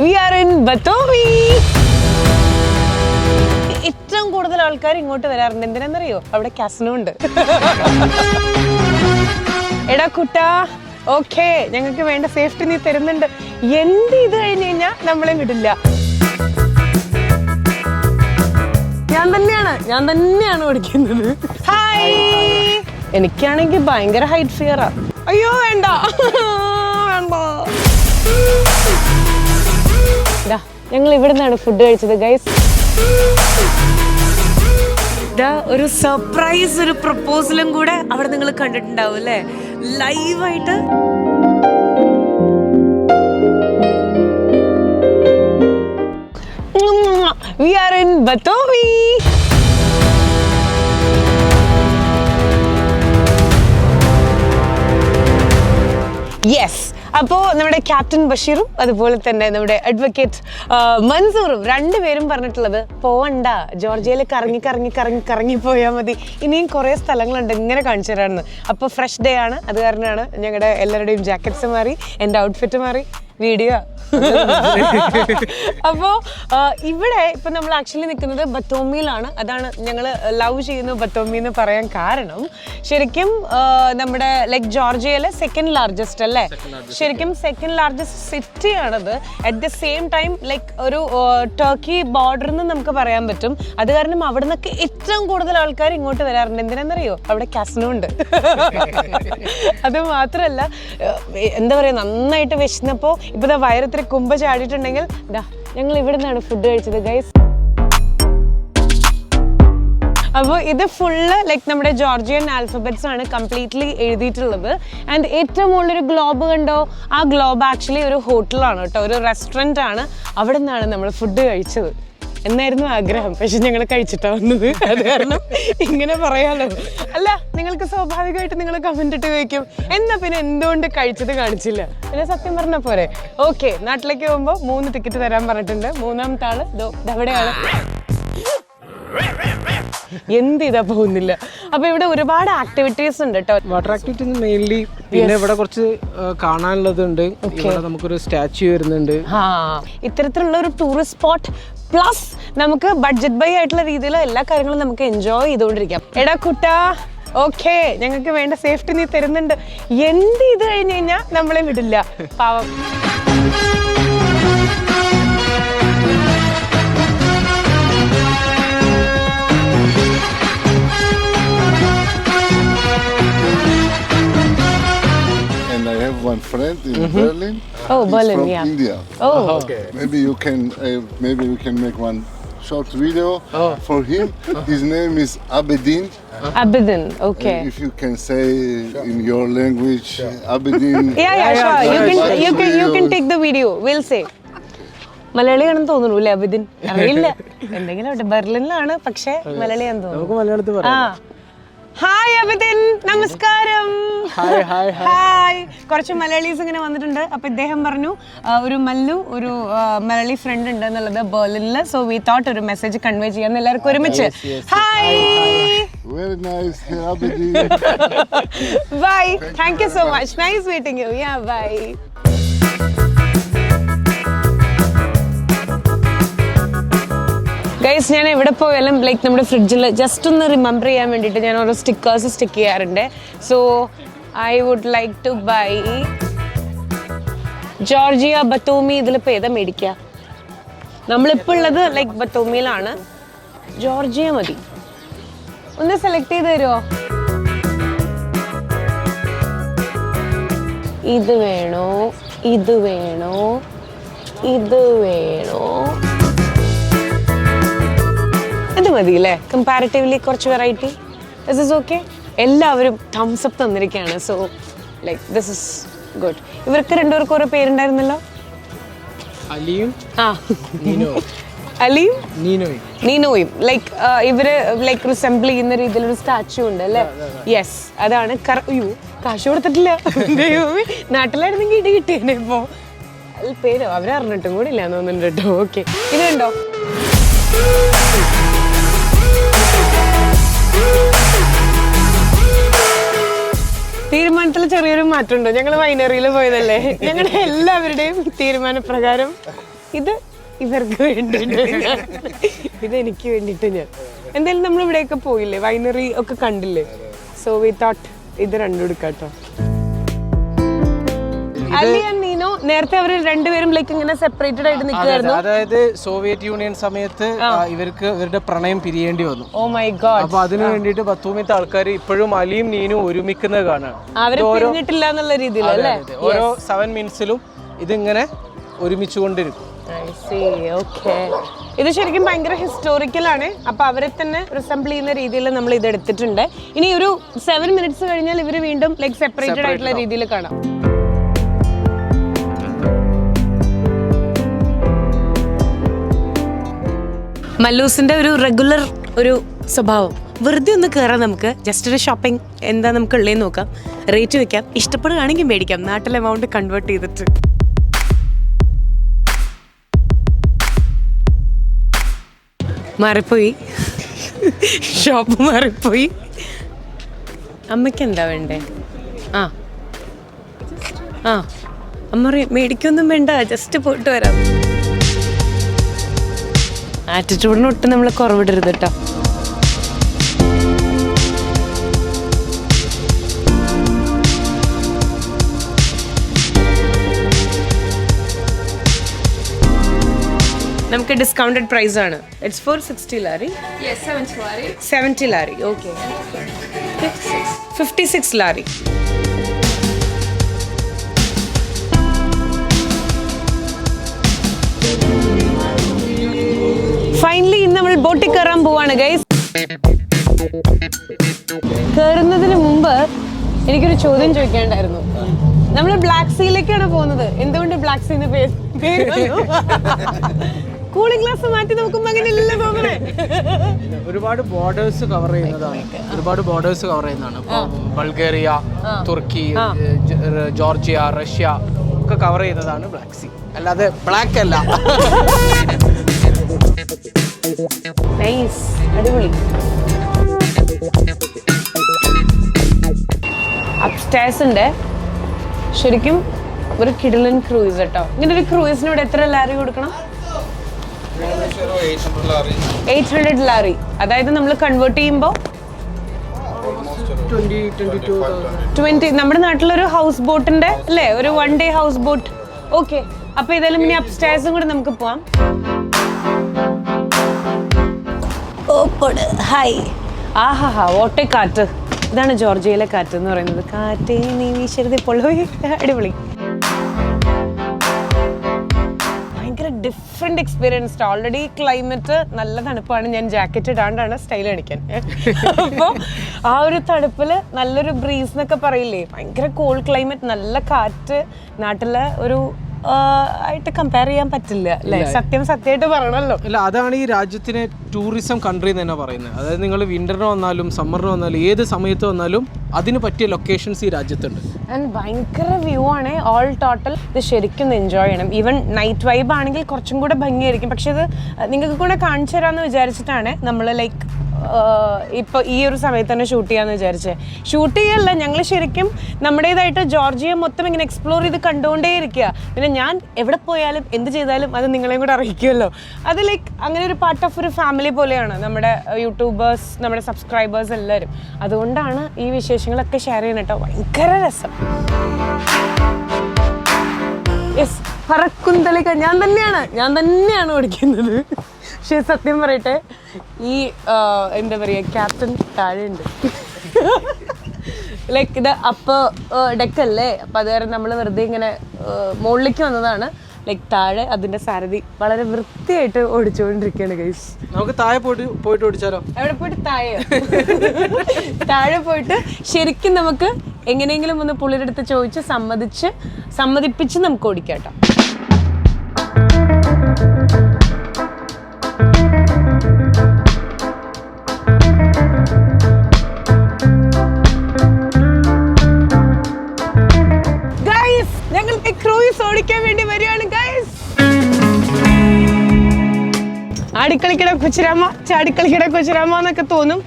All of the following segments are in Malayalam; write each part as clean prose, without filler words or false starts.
We are in Bathomi. ഏറ്റവും കൂടുതൽ ആൾക്കാർ ഇങ്ങോട്ട് വരാറുണ്ട്. എന്തിനാണെന്നറിയോ? അവിടെ കാസിനോ ഉണ്ട്. എടാ കുട്ടാ, ഓക്കെ, ഞങ്ങൾക്ക് വേണ്ട സേഫ്റ്റി നീ തരുന്നുണ്ട്. എന്ത് ഇത് കഴിഞ്ഞ് കഴിഞ്ഞാൽ നമ്മളെ വിടില്ല. ഞാൻ തന്നെയാണ് ഓടിക്കുന്നത്. ഹായ്. എനിക്കാണെങ്കിൽ ഭയങ്കര ഹൈറ്റ് ഫിയറാ. അയ്യോ വേണ്ട വേണ്ട. ഞങ്ങൾ ഇവിടെ നിന്നാണ് ഫുഡ് കഴിച്ചത് ഗൈസ്. ഒരു സർപ്രൈസ്, ഒരു പ്രപ്പോസലും കൂടെ അവിടെ നിങ്ങൾ കണ്ടിട്ടുണ്ടാവും അല്ലേ, ലൈവായിട്ട്. We are in Bathomi. Yes, അപ്പോൾ നമ്മുടെ ക്യാപ്റ്റൻ ബഷീറും അതുപോലെ തന്നെ നമ്മുടെ അഡ്വക്കേറ്റ് മൻസൂറും രണ്ടുപേരും പറഞ്ഞിട്ടുള്ളത് പോവണ്ട, ജോർജിയയിൽ കറങ്ങി പോയാൽ മതി, ഇനിയും കുറേ സ്ഥലങ്ങളുണ്ട് ഇങ്ങനെ കാണിച്ചു തരാമെന്ന്. അപ്പോൾ ഫ്രഷ് ഡേ ആണ്, അത് കാരണമാണ് ഞങ്ങളുടെ എല്ലാവരുടെയും ജാക്കറ്റ്സ് മാറി, എൻ്റെ ഔട്ട്ഫിറ്റ് മാറി, വീഡിയോ. അപ്പോൾ ഇവിടെ ഇപ്പം നമ്മൾ ആക്ച്വലി നിൽക്കുന്നത് ബത്തോമിയിലാണ്. അതാണ് ഞങ്ങൾ ലവ് ചെയ്യുന്ന ബത്തോമി എന്ന് പറയാൻ കാരണം. ശരിക്കും നമ്മുടെ ലൈക്ക് ജോർജിയയിലെ സെക്കൻഡ് ലാർജസ്റ്റ് അല്ലേ, ശരിക്കും സെക്കൻഡ് ലാർജസ്റ്റ് സിറ്റി ആണത്. At the same time like ഒരു ടർക്കി ബോർഡർ എന്ന് നമുക്ക് പറയാൻ പറ്റും. അത് കാരണം അവിടെ നിന്നൊക്കെ ഏറ്റവും കൂടുതൽ ആൾക്കാർ ഇങ്ങോട്ട് വരാറുണ്ട്. എന്തിനാണെന്നറിയോ? അവിടെ കാസിനോ ഉണ്ട്. അത് മാത്രമല്ല, എന്താ പറയുക, നന്നായിട്ട് വിശന്നപ്പോൾ ഇപ്പോൾ വയറത്തിരി കുമ്പ ചാടിയിട്ടുണ്ടെങ്കിൽ ഞങ്ങൾ ഇവിടെ നിന്നാണ് ഫുഡ് കഴിച്ചത് ഗൈസ്. അപ്പോൾ ഇത് ഫുള്ള് ലൈക്ക് നമ്മുടെ ജോർജിയൻ ആൽഫബറ്റ്സ് ആണ് കംപ്ലീറ്റ്ലി എഴുതിയിട്ടുള്ളത്. ആൻഡ് ഏറ്റവും മുകളിലൊരു ഗ്ലോബ് കണ്ടോ? ആ ഗ്ലോബ് ആക്ച്വലി ഒരു ഹോട്ടലാണ് കേട്ടോ, ഒരു റെസ്റ്റോറൻ്റ് ആണ്. അവിടെ നിന്നാണ് നമ്മൾ ഫുഡ് കഴിച്ചത്. എന്നായിരുന്നു ആഗ്രഹം, പക്ഷെ ഞങ്ങൾ കഴിച്ചിട്ടാ വന്നത്. അത് കാരണം ഇങ്ങനെ പറയാലോ. അല്ല, നിങ്ങൾക്ക് സ്വാഭാവികമായിട്ട് നിങ്ങൾ കമന്റ് ഇട്ട് ചോദിക്കും, എന്നാ പിന്നെ എന്തുകൊണ്ട് കഴിച്ചത് കാണിച്ചില്ല? പിന്നെ സത്യം പറഞ്ഞ പോരെ. ഓക്കെ, നാട്ടിലേക്ക് പോകുമ്പോൾ 3 ടിക്കറ്റ് തരാൻ പറഞ്ഞിട്ടുണ്ട്. 3ാമത്തെ ആള് അവിടെയാണ്. എന്ത് ഇതാ പോകുന്നില്ല. അപ്പൊ ഇവിടെ ഒരുപാട് ആക്ടിവിറ്റീസ് ഉണ്ട് കേട്ടോ. Water activities mainly. പിന്നെ ഇവിടെ കുറച്ച് കാണാനുള്ളതുണ്ട്. ഇവിടെ നമുക്കൊരു സ്റ്റാച്യു വരുന്നുണ്ട്. ഇത്തരത്തിലുള്ള ഒരു ടൂറിസ്റ്റ് സ്പോട്ട് പ്ലസ് നമുക്ക് ബഡ്ജറ്റ് ബൈ ആയിട്ടുള്ള രീതിയിൽ എല്ലാ കാര്യങ്ങളും നമുക്ക് എൻജോയ് ചെയ്തുകൊണ്ടിരിക്കാം. എടാ കുട്ടാ, ഓക്കെ, ഞങ്ങൾക്ക് വേണ്ട സേഫ്റ്റി നീ തരുന്നുണ്ട്. എന്ത് ഇത് കഴിഞ്ഞ് കഴിഞ്ഞാൽ നമ്മളെ വിടില്ല, പാവം. One friend in Berlin. Oh, Berlin, from yeah. India. Oh, okay. Maybe we can make one short video for him. His name is Abedin. Abedin, okay. If you can say in your language, Abedin. Yeah, sure. You can take the video. We'll say. മലയാളിയാണെന്ന് തോന്നുന്നു അല്ലേ അബിദിൻ? അറിയില്ല, എന്തെങ്കിലും ബെർലിനിലാണ്, പക്ഷെ മലയാളിയാണെന്ന് തോന്നുന്നു. നമുക്ക് മലയാളത്തിൽ പറയാം. ഹായ് അബിദിൻ, നമസ്കാരം. ഹായ്. കുറച്ച് മലയാളീസ് ഇങ്ങനെ വന്നിട്ടുണ്ട്. അപ്പൊ ഇദ്ദേഹം പറഞ്ഞു ഒരു മല്ലു, ഒരു മലയാളി ഫ്രണ്ട് ഉണ്ട് എന്നുള്ളത് ബെർലിനിൽ. സോ വി തോട്ട് ഒരു മെസ്സേജ് കൺവേ ചെയ്യാൻ എല്ലാവർക്കും ഒരുമിച്ച്. Hi. Very nice, Abedin. Bye. Thank you so much. Nice meeting you. Yeah, bye. Guys, ഞാൻ എവിടെ പോയാലും ലൈക്ക് നമ്മുടെ ഫ്രിഡ്ജിൽ ജസ്റ്റ് ഒന്ന് റിമെമ്പർ ചെയ്യാൻ വേണ്ടിയിട്ട് ഞാൻ ഓരോ സ്റ്റിക്കേഴ്സ് സ്റ്റിക്ക് ചെയ്യാറുണ്ട്. So I would like to buy Georgia Batumi. ഇതിലിപ്പോൾ ഏതാ മേടിക്കുക? നമ്മളിപ്പോൾ ഉള്ളത് ലൈക്ക് ബത്തോമിയിലാണ്. ജോർജിയ മതി. ഒന്ന് സെലക്ട് ചെയ്ത് തരുമോ? ഇത് വേണോ, ഇത് വേണോ, ഇത് വേണോ? ഇത് മതി അല്ലേ? കമ്പാരിറ്റീവ്ലി കുറച്ച് വെറൈറ്റി. This is okay. എല്ലാവരും തംസ് അപ്പ് തന്നിരിക്കുകയാണ്. So like this is good. ഇവർക്ക് രണ്ടുപേർക്കും ഓരോ പേരുണ്ടായിരുന്നല്ലോ. അലിയും അലിയും നീനോയും. ലൈക്ക് ഇവര് ലൈക്ക് റിസെംബിൾ ചെയ്യുന്ന രീതിയിലൊരു സ്റ്റാച്യു ഉണ്ട് അല്ലേ? യെസ്, അതാണ്. അയ്യോ, കാശ് കൊടുത്തിട്ടില്ല. നാട്ടിലായിരുന്നെങ്കിൽ ഇടി കിട്ടിയേനെ. ഇപ്പോ പേര് അവരറിഞ്ഞിട്ടും കൂടി ഇല്ല തോന്നുന്നുണ്ട് കേട്ടോ. ഓക്കെ, ഇത് കണ്ടോ? തീരുമാനത്തിൽ ചെറിയൊരു മാറ്റമുണ്ടോ? ഞങ്ങൾ വൈനറിയിൽ പോയതല്ലേ, ഞങ്ങളുടെ എല്ലാവരുടെയും തീരുമാനപ്രകാരം ഇത് ഇവർക്ക് വേണ്ടിയിട്ട് ഇത് എനിക്ക് വേണ്ടിയിട്ട് ഞാൻ എന്തായാലും നമ്മൾ ഇവിടെയൊക്കെ പോയില്ലേ, വൈനറി ഒക്കെ കണ്ടില്ലേ. സോ വി തോട്ട് ഇത് രണ്ടും എടുക്കാട്ടോ. അലി ആൻഡ് നീനോ നേരത്തെ അവർ രണ്ടുപേരും ലൈക്ക് ഇങ്ങനെ സെപ്പറേറ്റഡ് ആയിട്ട് നിൽക്കുമായിരുന്നു. അതായത് സോവിയറ്റ് യൂണിയൻ സമയത്ത് ഇവർക്ക് ഇവരുടെ പ്രണയം പിരിയേണ്ടി വന്നു. Oh my god. അപ്പൊ അതിനു വേണ്ടിയിട്ട് ബത്തൂമിത്തെ ആൾക്കാർ ഇപ്പോഴും അലിയും നീനും ഒരുമിക്കുന്നത് കാണാൻ. അവര് പിരിഞ്ഞിട്ടില്ല എന്നുള്ള രീതിയിൽ അല്ലേ. ഓരോ 7 മിനിറ്റ്സിലും ഇതിങ്ങനെ ഒരുമിച്ചുകൊണ്ടിരിക്കും. ഇത് ശരിക്കും ഭയങ്കര ഹിസ്റ്റോറിക്കൽ ആണ്. അപ്പൊ അവരെ തന്നെ റിസംബിൾ ചെയ്യുന്ന രീതിയിൽ നമ്മൾ ഇത് എടുത്തിട്ടുണ്ട്. ഇനി ഒരു 7 മിനിറ്റ്സ് കഴിഞ്ഞാൽ ഇവര് വീണ്ടും ലൈക്ക് സെപ്പറേറ്റഡ് ആയിട്ടുള്ള രീതിയിൽ കാണാം. മല്ലൂസിന്റെ ഒരു റെഗുലർ ഒരു സ്വഭാവം. വെറുതെ ഒന്ന് കയറാം, നമുക്ക് ജസ്റ്റ് ഒരു ഷോപ്പിംഗ് എന്താ നമുക്ക് ഉള്ളതെന്ന് നോക്കാം, റേറ്റ് വെക്കാം, ഇഷ്ടപ്പെടുകയാണെങ്കിൽ മേടിക്കാം, നാട്ടിലെ എമൗണ്ട് കൺവേർട്ട് ചെയ്തിട്ട്. മാറിപ്പോയി, ഷോപ്പ് മാറിപ്പോയി. അമ്മയ്ക്ക് എന്താ വേണ്ടേ? ആ ആ അമ്മ മേടിക്കൊന്നും വേണ്ട, ജസ്റ്റ് പോയിട്ട് വരാം. ആറ്റിറ്റ്യൂഡിനൊട്ടും നമ്മൾ കുറവിടരുത് കേട്ടോ. നമുക്ക് ഡിസ്കൗണ്ടഡ് പ്രൈസ് ആണ്. It's for 60 lari. Yes, 70 lari. 70 lari. Okay. 56 lari. Finally ഇന്ന് നമ്മൾ ബോട്ടിൽ കയറാൻ പോവാണ് ഗൈസ്. കയറുന്നതിന് മുമ്പ് എനിക്കൊരു ചോദ്യം ചോദിക്കേണ്ടായിരുന്നു. നമ്മൾ ബ്ലാക്ക് സീയിലേക്കാണ് പോകുന്നത്. എന്തുകൊണ്ട് ബ്ലാക്ക് സീന്ന് പേര്? കൂളിംഗ് ഗ്ലാസ് മാറ്റി നോക്കുമ്പോ അങ്ങനെയല്ലേ തോന്നണേ. ഒരുപാട് ബോർഡേഴ്സ് കവർ ചെയ്യുന്നതാണ്. ബൾഗേറിയ, തുർക്കി, ജോർജിയ, റഷ്യ ഒക്കെ കവർ ചെയ്യുന്നതാണ് ബ്ലാക്ക് സീ. അല്ലാതെ ബ്ലാക്ക് അല്ല. നൈസ്, അടിപൊളി. അപ്സ്റ്റേഴ്സ് ഉണ്ട്. ശരിക്കും ഒരു കിടിലൻ ക്രൂയിസ് കേട്ടോ. ഇങ്ങനെ ഒരു ക്രൂയിസിന് ഇവിടെ എത്ര ലാരി കൊടുക്കണം? 800 ലാരി. അതായത് നമ്മൾ കൺവേർട്ട് ചെയ്യുമ്പോൾ 20. നമ്മുടെ നാട്ടിലൊരു ഹൗസ് ബോട്ടിന്റെ അല്ലേ, ഒരു 1 day ഹൗസ് ബോട്ട്. ഓക്കെ, അപ്പൊ ഏതായാലും ഇനി അപ്സ്റ്റേഴ്സും കൂടെ നമുക്ക് പോവാം. ഹായ്, ആഹാ ഓട്ടെ കാറ്റ്. ഇതാണ് ജോർജിയയിലെ കാറ്റ് എന്ന് പറയുന്നത്. കാറ്റേ നീ വീശരുത് പൊള്ളോയി. അടിപൊളി, ഭയങ്കര ഡിഫറെന്റ് എക്സ്പീരിയൻസ്. ഓൾറെഡി ക്ലൈമറ്റ് നല്ല തണുപ്പാണ്. ഞാൻ ജാക്കറ്റ് ഇടാണ്ടാണ് സ്റ്റൈൽ കാണിക്കാൻ. അപ്പോൾ ആ ഒരു തണുപ്പില് നല്ലൊരു ബ്രീസ് എന്നൊക്കെ പറയില്ലേ, ഭയങ്കര കൂൾ ക്ലൈമറ്റ്, നല്ല കാറ്റ്. നാട്ടിലെ ഒരു ആയിട്ട് കമ്പയർ ചെയ്യാൻ പറ്റില്ല അല്ലേ? സത്യമായിട്ട് പറയണല്ലോ. അല്ല, അതാണ് ഈ രാജ്യത്തിനെ ടൂറിസം കൺട്രി എന്ന് തന്നെ പറയുന്നത്. അതായത് നിങ്ങൾ വിന്ററിന് വന്നാലും സമ്മറിന് വന്നാലും ഏത് സമയത്ത് വന്നാലും അതിന് പറ്റിയ ലൊക്കേഷൻസ് ഈ രാജ്യത്തുണ്ട്. ആൻഡ് ഭയങ്കര വ്യൂ ആണ് ഓൾ ടോട്ടൽ. ഇത് ശരിക്കും എൻജോയ് ചെയ്യണം. ഈവൻ നൈറ്റ് വൈബ് ആണെങ്കിൽ കുറച്ചും കൂടെ ഭംഗിയായിരിക്കും. പക്ഷെ ഇത് നിങ്ങൾക്ക് കൂടെ കാണിച്ചു തരാമെന്ന് വിചാരിച്ചിട്ടാണ് നമ്മൾ ലൈക്ക് ഇപ്പോൾ ഈ ഒരു സമയത്ത് തന്നെ ഷൂട്ട് ചെയ്യാന്ന് വിചാരിച്ചത്. ഷൂട്ട് ചെയ്യല്ല, ഞങ്ങൾ ശരിക്കും നമ്മുടേതായിട്ട് ജോർജിയ മൊത്തം ഇങ്ങനെ എക്സ്പ്ലോർ ചെയ്ത് കണ്ടുകൊണ്ടേ ഇരിക്കുക. പിന്നെ ഞാൻ എവിടെ പോയാലും എന്ത് ചെയ്താലും അത് നിങ്ങളെയും കൂടെ അറിയിക്കുമല്ലോ. അത് ലൈക്ക് അങ്ങനെ ഒരു പാർട്ട് ഓഫ് ഒരു ഫാമിലി പോലെയാണ് നമ്മുടെ യൂട്യൂബേഴ്സ്, നമ്മുടെ സബ്സ്ക്രൈബേഴ്സ് എല്ലാവരും. അതുകൊണ്ടാണ് ഈ വിശേഷങ്ങളൊക്കെ ഷെയർ ചെയ്യുന്നത് കേട്ടോ. ഭയങ്കര രസം. യെസ്, പറക്കുന്തളിക്ക ഞാൻ തന്നെയാണ് ഓടിക്കുന്നത്. പക്ഷെ സത്യം പറയട്ടെ, ഈ എന്താ പറയുക, ക്യാപ്റ്റൻ താഴെയുണ്ട്. ലൈക്ക് ഇത് അപ്പ് ഡെക്കല്ലേ, അപ്പം അത് കാരണം നമ്മൾ വെറുതെ ഇങ്ങനെ മുകളിലേക്ക് വന്നതാണ്. ലൈക്ക് താഴെ അതിൻ്റെ സാരഥി വളരെ വൃത്തിയായിട്ട് ഓടിച്ചുകൊണ്ടിരിക്കുകയാണ് ഗൈസ്. നമുക്ക് താഴെ പോയിട്ട് ഓടിച്ചാലോ? എവിടെ പോയിട്ട്? താഴെ പോയിട്ട് ശരിക്കും നമുക്ക് എങ്ങനെയെങ്കിലും ഒന്ന് പുള്ളിയുടെ അടുത്ത് ചോദിച്ച് സമ്മതിപ്പിച്ച് നമുക്ക് ഓടിക്കാം കേട്ടോ. ഞങ്ങൾക്ക് ക്രൂയിസ് ഓടിക്കാൻ വേണ്ടി വരികയാണ് ഗൈസ്. ആടിക്കളിക്കട കൊച്ചുരാമ എന്നൊക്കെ തോന്നും.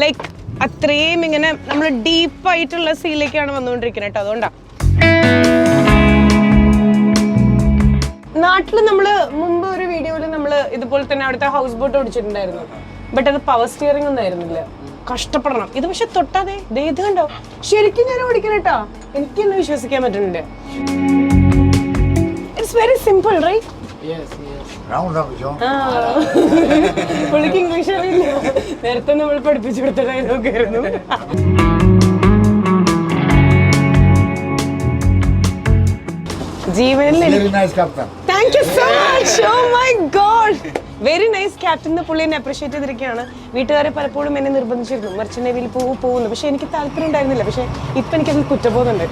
ലൈക്ക് അത്രയും ഇങ്ങനെ നമ്മൾ ഡീപ്പായിട്ടുള്ള സീയിലേക്കാണ് വന്നുകൊണ്ടിരിക്കുന്നത് കേട്ടോ. അതുകൊണ്ടാ നാട്ടിൽ നമ്മള് മുമ്പ് ഒരു വീഡിയോയിൽ നമ്മള് ഇതുപോലെ തന്നെ അവിടുത്തെ ഹൗസ് ബോട്ട് ഓടിച്ചിട്ടുണ്ടായിരുന്നു. ബട്ട് അത് പവർ സ്റ്റിയറിംഗ് ഒന്നും ആയിരുന്നില്ല. കഷ്ടപ്പെടണം. ഇത് പക്ഷെ തൊട്ടാതെ ഇത് കണ്ടോ, ശരിക്കും ഞാൻ ഓടിക്കണം കേട്ടോ. എനിക്ക് തന്നെ വിശ്വസിക്കാൻ പറ്റുന്നുണ്ട്. It's very simple right? പുള്ളിക്ക് ഇംഗ്ലീഷ് അറിയില്ല. നേരത്തെ നമ്മൾ പഠിപ്പിച്ചു കൊടുത്ത ഡയലോഗ് ആയിരുന്നു. Thank you so much. Oh my god, very nice captain എന്ന് പുള്ളി എന്നെ അപ്രീഷിയേറ്റ് ചെയ്തിരിക്കുകയാണ്. വീട്ടുകാരെ പലപ്പോഴും എന്നെ നിർബന്ധിച്ചിരുന്നു മർച്ചന്റ് നേവിയിൽ പോകുന്നു. പക്ഷെ എനിക്ക് താല്പര്യം ഉണ്ടായിരുന്നില്ല. പക്ഷെ ഇപ്പൊ എനിക്കതിൽ കുറ്റബോധമുണ്ട്.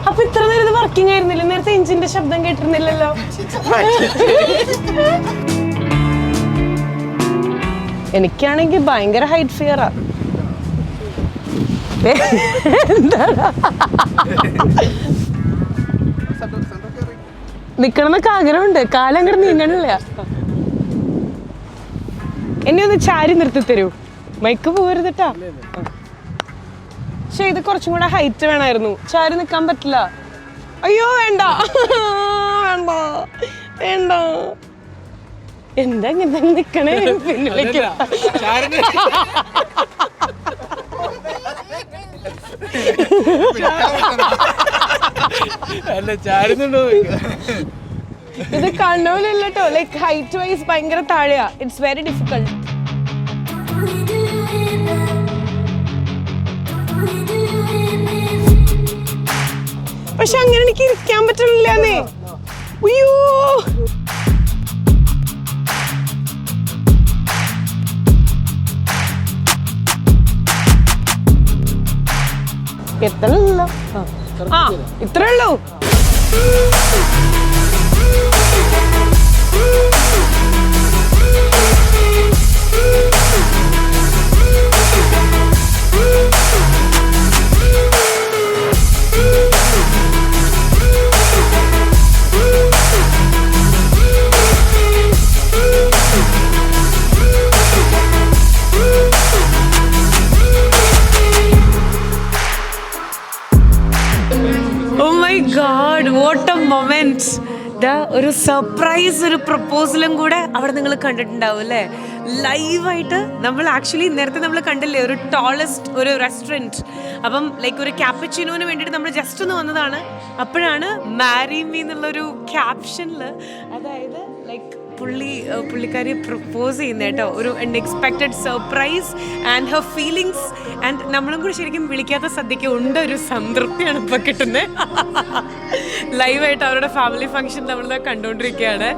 അപ്പൊ ഇത്ര നേരം ഇത് വർക്കിംഗ് ആയിരുന്നില്ല? നേരത്തെ എഞ്ചിന്റെ ശബ്ദം കേട്ടിരുന്നില്ലല്ലോ. എനിക്കാണെങ്കിൽ ഭയങ്കര ഹൈറ്റ് ഫിയറാ. നിക്കണമെന്നൊക്കെ ആഗ്രഹമുണ്ട്. കാലം അങ്ങോട്ട് നീങ്ങണില്ല. എന്നെ ഒന്ന് ചാരി നിർത്തി തരൂ. മൈക്ക് പോകരുതട്ടാ. പക്ഷെ ഇത് കുറച്ചും കൂടെ ഹൈറ്റ് വേണമായിരുന്നു. ചാരി നിക്കാൻ പറ്റില്ല. അയ്യോ വേണ്ട വേണ്ട വേണ്ട. എന്താ ഇങ്ങനെ നിക്കണേ? പിന്നിലേക്ക് ഇത് കണ്ണൂരില്ല കേട്ടോ. ലൈക്ക് ഹൈറ്റ് വൈസ് ഭയങ്കര താഴെയാ. It's very difficult. പക്ഷെ അങ്ങനെ എനിക്ക് ഇരിക്കാൻ പറ്റില്ലാന്നേ. അയ്യോ എത്തണല്ലോ. ആ ഇത്രേ ഉള്ളൂ. ഒരു സർപ്രൈസ്, ഒരു പ്രപ്പോസലും കൂടെ അവിടെ നിങ്ങൾ കണ്ടിട്ടുണ്ടാവും അല്ലേ? ലൈവായിട്ട്. നമ്മൾ ആക്ച്വലി നേരത്തെ നമ്മൾ കണ്ടില്ലേ ഒരു ടോളസ്റ്റ് ഒരു റെസ്റ്റോറൻറ്റ്. അപ്പം ലൈക്ക് ഒരു ക്യാപ്പച്ചിനോന് വേണ്ടിയിട്ട് നമ്മൾ ജസ്റ്റ് ഒന്ന് വന്നതാണ്. അപ്പോഴാണ് മാരി മീ എന്നുള്ളൊരു ക്യാപ്ഷനിൽ, അതായത് ലൈക്ക് പുള്ളിക്കാരി പ്രപ്പോസ് ചെയ്യുന്ന കേട്ടോ. ഒരു unexpected surprise and her feelings. And നമ്മളും കൂടി ശരിക്കും വിളിക്കാത്ത സദ്യക്ക് ഉണ്ട് ഒരു സംതൃപ്തിയാണ് ഇപ്പൊ കിട്ടുന്നത്. ലൈവായിട്ട് അവരുടെ ഫാമിലി ഫംഗ്ഷൻ നമ്മൾ കണ്ടുകൊണ്ടിരിക്കുകയാണ്.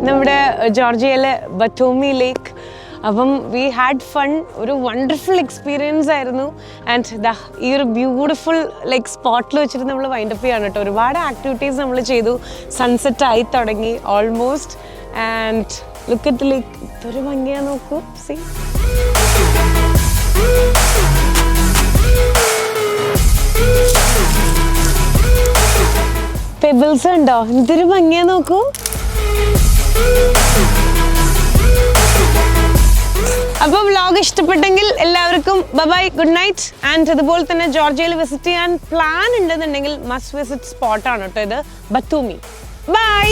നമ്മുടെ ജോർജിയയിലെ ബത്തോമി ലേക്ക്. അപ്പം വി ഹാഡ് ഫൺ. ഒരു വണ്ടർഫുൾ എക്സ്പീരിയൻസ് ആയിരുന്നു. ആൻഡ് ഈ ഒരു ബ്യൂട്ടിഫുൾ ലൈക്ക് സ്പോട്ടിൽ വെച്ചിട്ട് നമ്മൾ വൈൻഡപ്പ് ചെയ്യാണ് കേട്ടോ. ഒരുപാട് ആക്ടിവിറ്റീസ് നമ്മൾ ചെയ്തു. സൺസെറ്റ് ആയി തുടങ്ങി ഓൾമോസ്റ്റ്. ആൻഡ് ലുക്ക് അറ്റ് ലേക്ക്. ഇതൊരു ഭംഗിയാ നോക്കൂ. സി പെബിൾസ് ഉണ്ടോ? ഇതൊരു ഭംഗിയാ നോക്കൂ. അപ്പോൾ വ്ലോഗ് ഇഷ്ടപ്പെട്ടെങ്കിൽ എല്ലാവർക്കും ബൈ, ഗുഡ് നൈറ്റ്. ആൻഡ് അതുപോലെ തന്നെ ജോർജിയയിൽ വിസിറ്റ് ചെയ്യാൻ പ്ലാൻ ഉണ്ടെന്നുണ്ടെങ്കിൽ മസ്റ്റ് വിസിറ്റ് സ്പോട്ടാണ് കേട്ടോ ഇത്, ബത്തോമി. ബൈ.